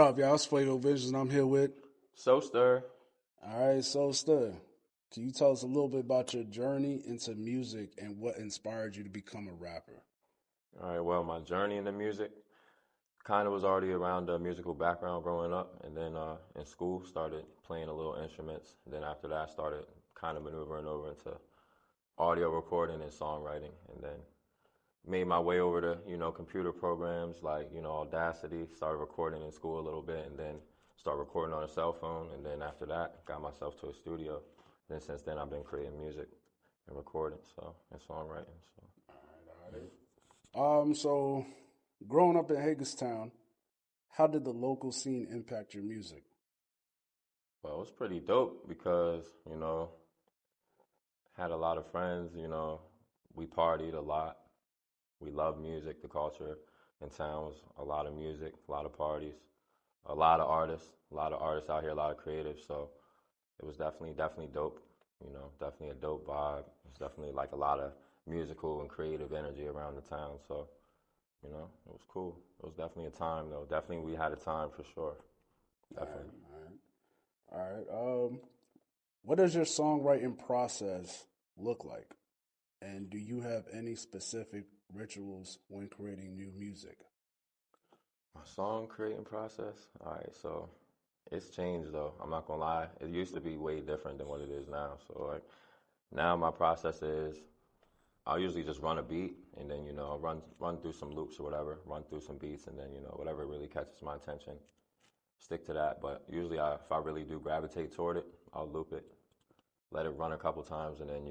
up, y'all? It's FUEGO Visions, and I'm here with. So stir. All right, so Stir, can you tell us a little bit about your journey into music and what inspired you to become a rapper? All right, well, my journey into music kind of was already around a musical background growing up, and then in school started playing a little instruments. Then after that, I started kind of maneuvering over into audio recording and songwriting, and then made my way over to computer programs like Audacity. Started recording in school a little bit, and then started recording on a cell phone, and then after that, got myself to a studio. Then since then, I've been creating music and recording, and songwriting. So. So growing up in Hagerstown, how did the local scene impact your music? Well, it was pretty dope because, had a lot of friends, we partied a lot. We loved music, the culture in town was a lot of music, a lot of parties, a lot of artists out here, a lot of creatives. So it was definitely dope, definitely a dope vibe. It was definitely like a lot of musical and creative energy around the town. So, it was cool. It was definitely a time though. Definitely we had a time for sure. Definitely. All right. What does your songwriting process look like? And do you have any specific rituals when creating new music? My song creating process. All right, so it's changed though. I'm not gonna lie. It used to be way different than what it is now. So like now my process is I'll usually just run a beat and then run through some loops or whatever, run through some beats and then whatever really catches my attention, stick to that. But usually if I really do gravitate toward it, I'll loop it, let it run a couple times, and then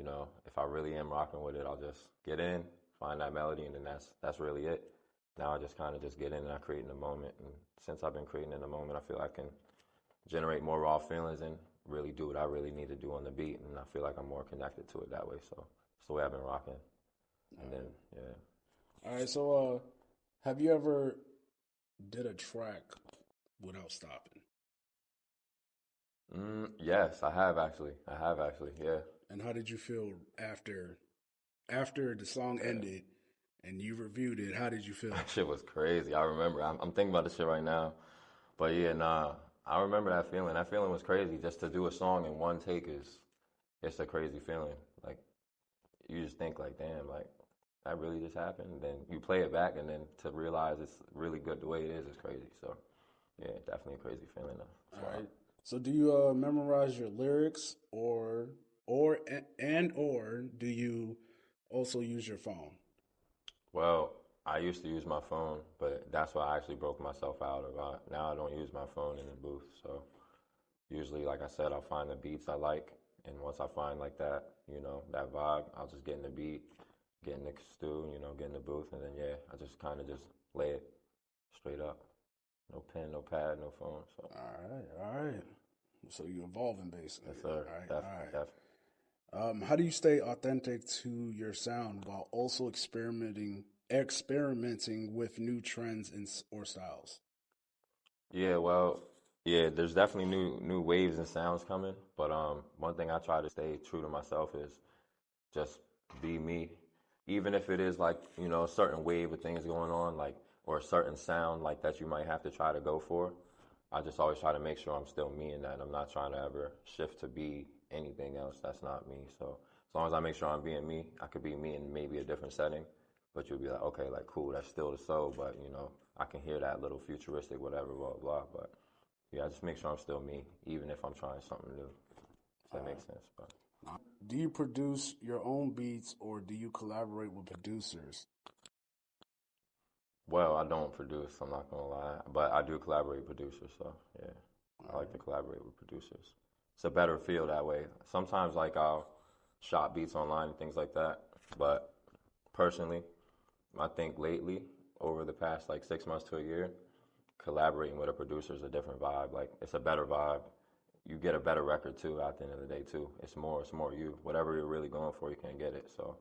if I really am rocking with it, I'll just get in, find that melody, and then that's really it. Now I just kind of just get in and I create in the moment. And since I've been creating in the moment, I feel I can generate more raw feelings and really do what I really need to do on the beat. And I feel like I'm more connected to it that way. So it's the way I've been rocking. And then, yeah. All right, so have you ever did a track without stopping? Yes, I have actually. Yeah. And how did you feel after the song Yeah. ended and you reviewed it? How did you feel? That shit was crazy. I remember. I'm thinking about this shit right now. But yeah, nah. I remember that feeling. That feeling was crazy. Just to do a song in one take it's a crazy feeling. Like you just think like, damn, like that really just happened. And then you play it back, and then to realize it's really good the way it is crazy. So yeah, definitely a crazy feeling though. It's All wild. right. So do you memorize your lyrics or do you also use your phone? Well, I used to use my phone, but that's why I actually broke myself out of. Now I don't use my phone in the booth. So usually, like I said, I'll find the beats I like, and once I find like that, that vibe, I'll just get in the beat, get in the stew, get in the booth, and then yeah, I just kind of just lay it straight up. No pen, no pad, no phone. So All right. So you're evolving basically. yes, sir. All right, Definitely, definitely. How do you stay authentic to your sound while also experimenting with new trends or styles? Yeah, well, yeah, there's definitely new waves and sounds coming, but one thing I try to stay true to myself is just be me. Even if it is like, a certain wave of things going on, like, or a certain sound like that you might have to try to go for. I just always try to make sure I'm still me in that. I'm not trying to ever shift to be anything else that's not me. So as long as I make sure I'm being me, I could be me in maybe a different setting, but you'll be like, okay, like cool, that's still the soul, but I can hear that little futuristic, whatever, blah, blah. But yeah, I just make sure I'm still me, even if I'm trying something new. If that makes sense. But Do you produce your own beats or do you collaborate with producers? well, I don't produce, I'm not gonna lie, but I do collaborate with producers, so yeah, I All like to collaborate with producers. It's a better feel that way. Sometimes like I'll shop beats online and things like that, but personally, I think lately, over the past like 6 months to a year, collaborating with a producer is a different vibe. Like it's a better vibe. You get a better record too at the end of the day too. It's more you. Whatever you're really going for, you can't get it. So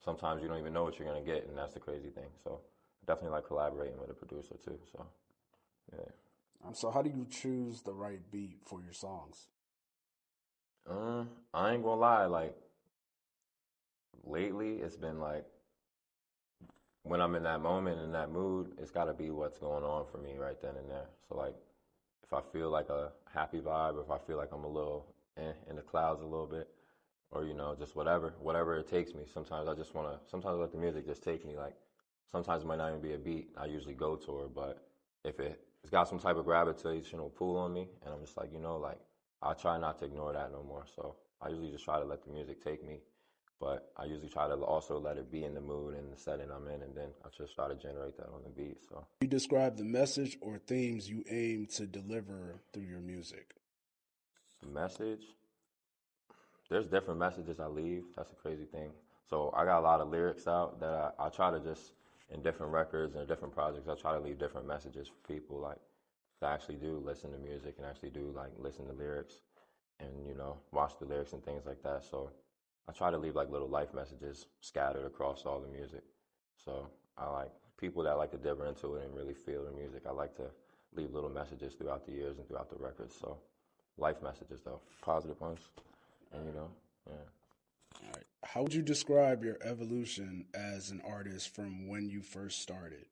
sometimes you don't even know what you're gonna get, and that's the crazy thing. So definitely like collaborating with a producer too. So yeah. So how do you choose the right beat for your songs? I ain't gonna lie. Like lately, it's been like when I'm in that moment in that mood, it's got to be what's going on for me right then and there. So like if I feel like a happy vibe, or if I feel like I'm a little in the clouds a little bit, or just whatever it takes me. Sometimes I just wanna. Sometimes I let the music just take me. Like sometimes it might not even be a beat I usually go toward, but if it's got some type of gravitational pull on me, and I'm just like like I try not to ignore that no more. So I usually just try to let the music take me, but I usually try to also let it be in the mood and the setting I'm in, and then I just try to generate that on the beat. So You describe the message or themes you aim to deliver through your music. the message, there's different messages I leave. That's a crazy thing. So I got a lot of lyrics out that I try to just in different records and different projects. I try to leave different messages for people like that actually do listen to music and actually do like listen to lyrics and watch the lyrics and things like that. So I try to leave like little life messages scattered across all the music. So I like people that like to dip into it and really feel the music. I like to leave little messages throughout the years and throughout the records. So life messages though, positive ones, All and right. yeah. All right. How would you describe your evolution as an artist from when you first started?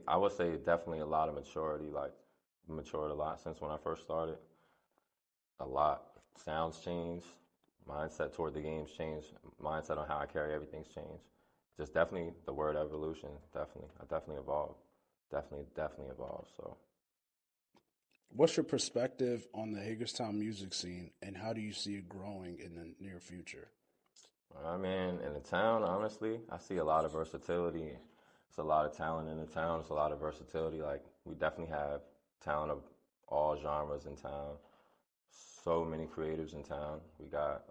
I would say definitely a lot of maturity. Like matured a lot since when I first started. A lot. Sounds changed. Mindset toward the game's changed. Mindset on how I carry everything's changed. Just definitely the word evolution. Definitely, I definitely evolved. Definitely evolved. So What's your perspective on the Hagerstown music scene and how do you see it growing in the near future? I mean, in the town, honestly, I see a lot of versatility. It's a lot of talent in the town. It's a lot of versatility. Like we definitely have talent of all genres in town. So many creatives in town. We got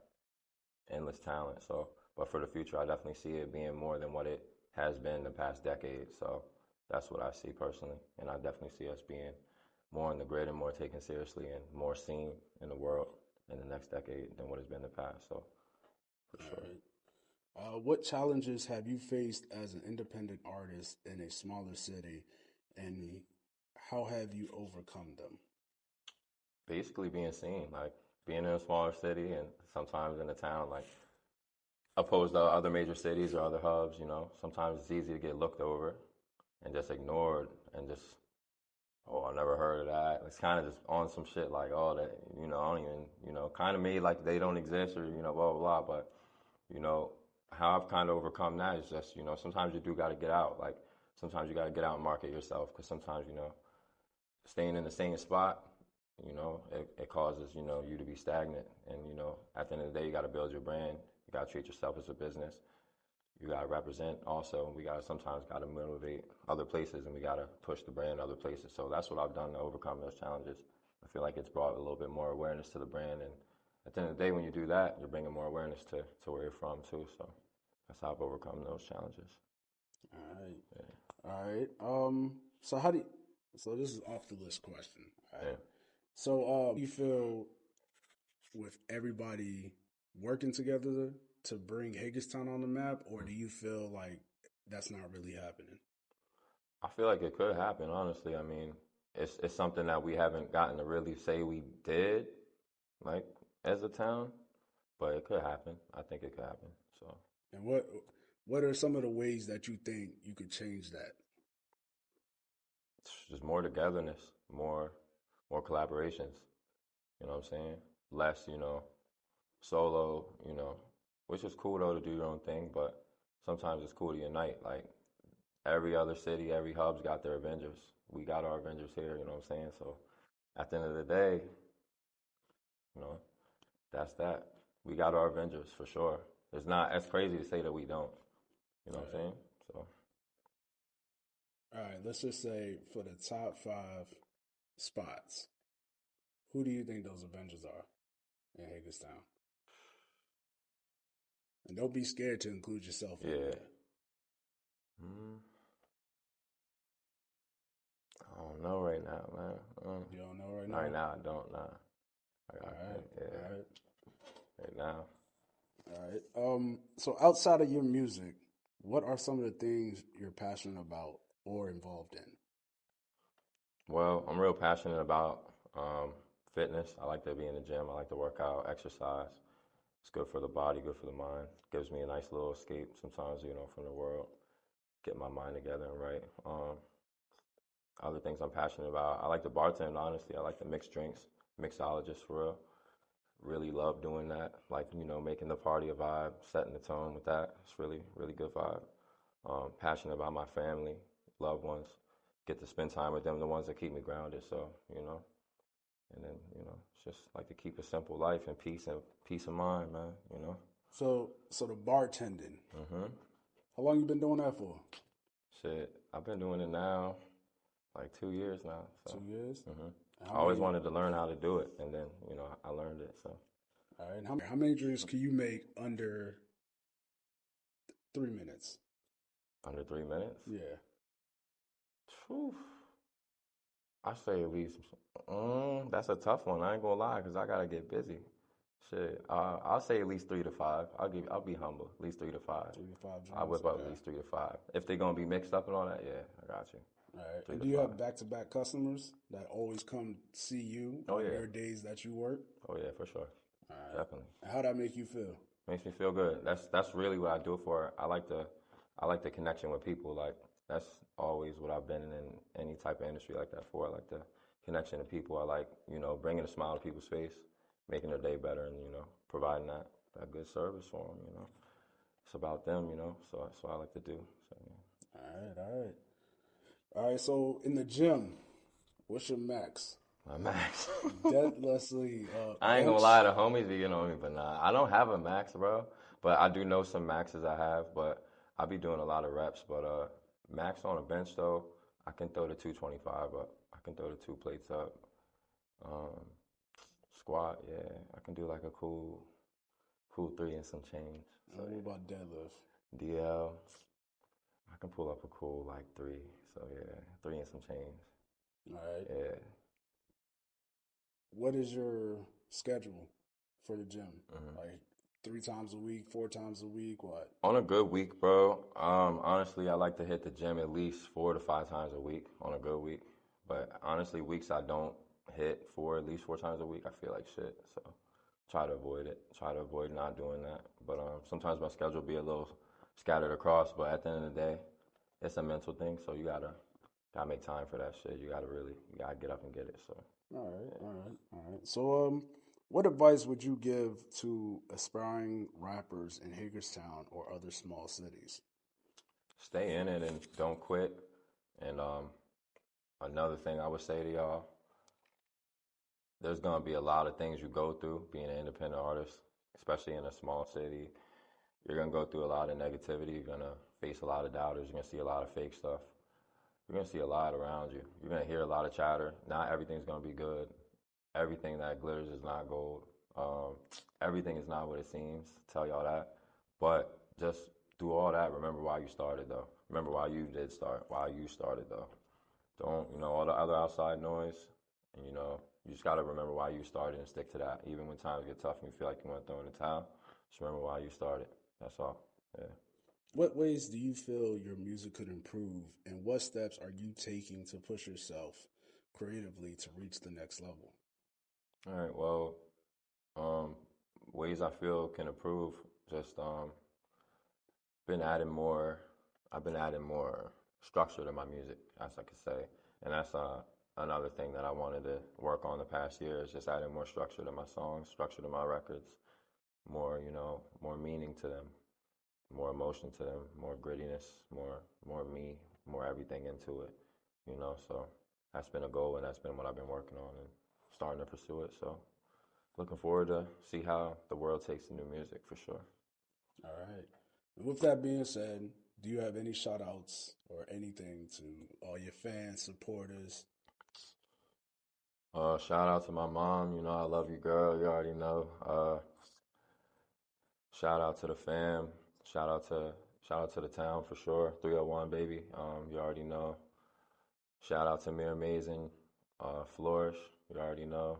endless talent. So, but for the future, I definitely see it being more than what it has been the past decade. So that's what I see personally, and I definitely see us being more in the grid and more taken seriously and more seen in the world in the next decade than what has been the past. So for All sure. right. What challenges have you faced as an independent artist in a smaller city, and how have you overcome them? Basically being seen, like being in a smaller city and sometimes in a town, like opposed to other major cities or other hubs, sometimes it's easy to get looked over and just ignored and just, oh, I never heard of that. It's kind of just on some shit like, oh, that, I don't even, kind of made like they don't exist or, blah, blah, blah. But, you know, how I've kind of overcome that is just, sometimes you do got to get out. Like, sometimes you got to get out and market yourself because sometimes, staying in the same spot, it causes, you to be stagnant. And, at the end of the day, you got to build your brand. You got to treat yourself as a business. You got to represent also. We got to sometimes got to motivate other places and we got to push the brand other places. So that's what I've done to overcome those challenges. I feel like it's brought a little bit more awareness to the brand. And at the end of the day, when you do that, you're bringing more awareness to where you're from too. So that's how I've overcome those challenges. All right. Yeah. All right. So how do you, so this is off the list question. All right. Yeah. So you feel with everybody working together to bring Hagerstown on the map, or do you feel like that's not really happening? I feel like it could happen, honestly. I mean, it's something that we haven't gotten to really say we did, like as a town, but it could happen. I think it could happen. So And what are some of the ways that you think you could change that? it's just more togetherness, more collaborations. You know what I'm saying? Less, solo. Which is cool though to do your own thing, but sometimes it's cool to unite. Like every other city, every hub's got their Avengers. We got our Avengers here. You know what I'm saying? So at the end of the day, you know, that's that. We got our Avengers for sure. It's not as crazy to say that we don't. You know All what I'm right. saying? So All right. Let's just say for the top five spots, who do you think those Avengers are in Hagerstown? And don't be scared to include yourself in yeah. there. Mm, I don't know right now, man. You don't know right Right now? now, I don't. Nah, I All gotta right. think. Yeah, All right. right now. All right. So outside of your music, what are some of the things you're passionate about or involved in? Well, I'm real passionate about fitness. I like to be in the gym. I like to work out, exercise. It's good for the body, good for the mind. Gives me a nice little escape sometimes, from the world. get my mind together and write. Other things I'm passionate about. I like to bartend, honestly. I like to mix drinks, mixologist for real. Really love doing that. Like, making the party a vibe, setting the tone with that. It's really, really good vibe. Passionate about my family, loved ones. Get to spend time with them, the ones that keep me grounded. So, and then, it's just like to keep a simple life and peace of mind, man. So the bartending. Mm-hmm. How long you been doing that for? Shit, I've been doing it now like 2 years now. So. 2 years. I always wanted to learn how to do it, and then I learned it. So. All right. How many drinks can you make under 3 minutes? Under 3 minutes? Yeah. Whew. I say at least. That's a tough one. I ain't gonna lie, cause I gotta get busy. Shit, I'll say at least 3 to 5. I'll be humble. At least 3 to 5. 3 to 5 drinks. I whip up at least 3 to 5. If they're gonna be mixed up and all that, yeah, I got you. All right. And do you have back-to-back customers that always come see you on your days that you work? Oh yeah, for sure. All right. Definitely. How'd that make you feel? Makes me feel good. That's really what I do it for. I like the connection with people. Like that's always what I've been in any type of industry like that for. I like the connection to people. I like bringing a smile to people's face, making their day better, and providing that good service for them. It's about them. So that's what I like to do. So yeah. All right. So in the gym, what's your max? My max. Deadlessly. I ain't gonna lie to homies, you know me, but nah, I don't have a max, bro. But I do know some maxes I have, but I be doing a lot of reps. But max on a bench though, I can throw the 225 up. I can throw the 2 plates up. Squat, yeah, I can do like a cool 3 and some change. So what about deadlift? DL, I can pull up a cool like 3. So yeah, 3 and some change. All right. Yeah. What is your schedule for the gym? Like 3 times a week, 4 times a week, what? On a good week, bro, honestly, I like to hit the gym at least 4 to 5 times a week on a good week. But honestly, weeks I don't hit at least 4 times a week, I feel like shit. So try to avoid it. Try to avoid not doing that. But sometimes my schedule be a little scattered across. But at the end of the day, it's a mental thing. So you gotta make time for that shit. You gotta get up and get it. So. All right. So, what advice would you give to aspiring rappers in Hagerstown or other small cities? Stay in it and don't quit. And another thing I would say to y'all, there's gonna be a lot of things you go through being an independent artist, especially in a small city. You're gonna go through a lot of negativity. You're gonna face a lot of doubters. You're gonna see a lot of fake stuff. You're going to see a lot around you. You're going to hear a lot of chatter. Not everything's going to be good. Everything that glitters is not gold. Everything is not what it seems. Tell y'all that. But just through all that, remember why you started, though. Remember why you did start, why you started, though. Don't, all the other outside noise. And, you just got to remember why you started and stick to that. Even when times get tough and you feel like you want to throw in the towel, just remember why you started. That's all. Yeah. What ways do you feel your music could improve, and what steps are you taking to push yourself creatively to reach the next level? All right, well, ways I feel can improve, just been adding more, I've been adding more structure to my music, as I could say. And that's another thing that I wanted to work on the past year is just adding more structure to my songs, structure to my records, more, more meaning to them. More emotion to them, more grittiness, more me, more everything into it, so that's been a goal and that's been what I've been working on and starting to pursue it. So looking forward to see how the world takes the new music for sure. All right. And with that being said, do you have any shout outs or anything to all your fans, supporters? Shout out to my mom, I love you, girl, you already know. Shout out to the fam. Shout out to the town for sure. 301 baby. You already know. Shout out to Mir Amazing, Flourish. You already know.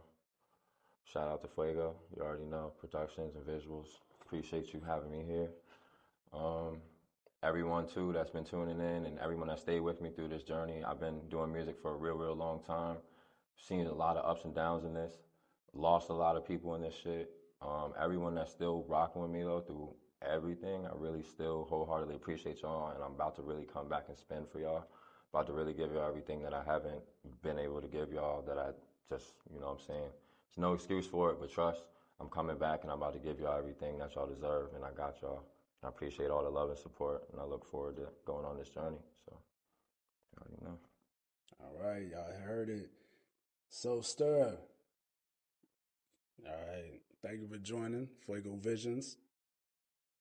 Shout out to FUEGO. You already know. Productions and visuals. Appreciate you having me here. Everyone too that's been tuning in and everyone that stayed with me through this journey. I've been doing music for a real long time. Seen a lot of ups and downs in this. Lost a lot of people in this shit. Everyone that's still rocking with me though through everything. I really still wholeheartedly appreciate y'all, and I'm about to really come back and spend for y'all. About to really give y'all everything that I haven't been able to give y'all, that I just, you know what I'm saying? There's no excuse for it, but trust. I'm coming back, and I'm about to give y'all everything that y'all deserve, and I got y'all. I appreciate all the love and support, and I look forward to going on this journey. So, you already know. All right, y'all heard it. So, Stir. All right. Thank you for joining FUEGO Visions.